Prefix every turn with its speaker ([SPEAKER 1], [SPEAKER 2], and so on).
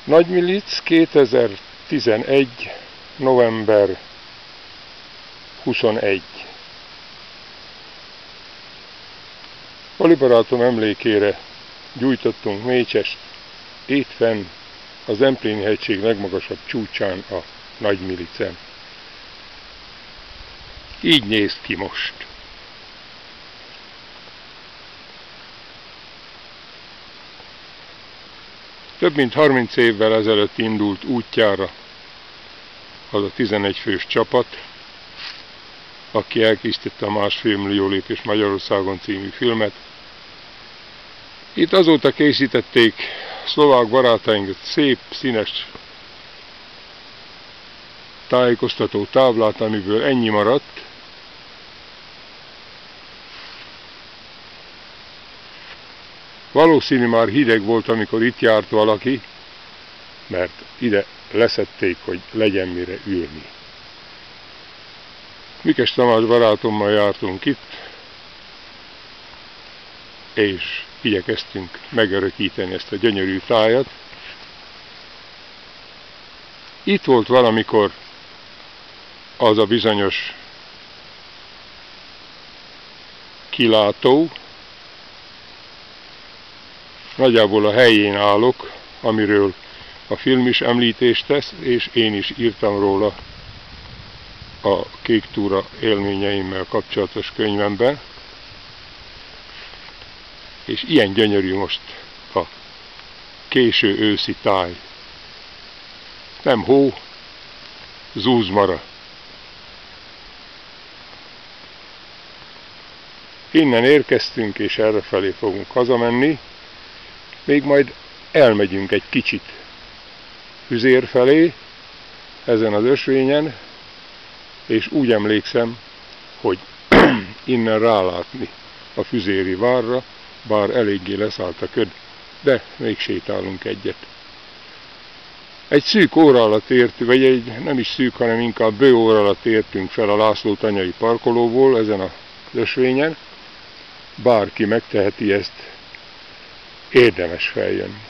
[SPEAKER 1] Nagymilic, 2011. november 21. Pali barátom emlékére gyújtottunk mécsest, itt fenn a Zempléni hegység legmagasabb csúcsán, a Nagymilicen. Így néz ki most. Több mint 30 évvel ezelőtt indult útjára az a 11 fős csapat, aki elkészítette a 1,5 millió lépés Magyarországon című filmet. Itt azóta készítették szlovák barátaink szép, színes tájékoztató táblát, amiből ennyi maradt. Valószínű már hideg volt, amikor itt járt valaki, mert ide leszették, hogy legyen mire ülni. Mikes Tamás barátommal jártunk itt, és igyekeztünk megörökíteni ezt a gyönyörű tájat. Itt volt valamikor az a bizonyos kilátó, nagyjából a helyén állok, amiről a film is említést tesz, és én is írtam róla a Kék túra élményeimmel kapcsolatos könyvemben. És ilyen gyönyörű most a késő őszi táj. Nem hó, zúzmara. Innen érkeztünk, és errefelé fogunk hazamenni. Még majd elmegyünk egy kicsit Füzér felé, ezen az ösvényen, és úgy emlékszem, hogy innen rálátni a füzéri várra, bár eléggé leszállt a köd, de még sétálunk egyet. Egy szűk óra alatt értünk, vagy nem is szűk, hanem inkább bő óra alatt értünk fel a László tanyai parkolóból ezen az ösvényen. Bárki megteheti ezt, érdemes feljönni.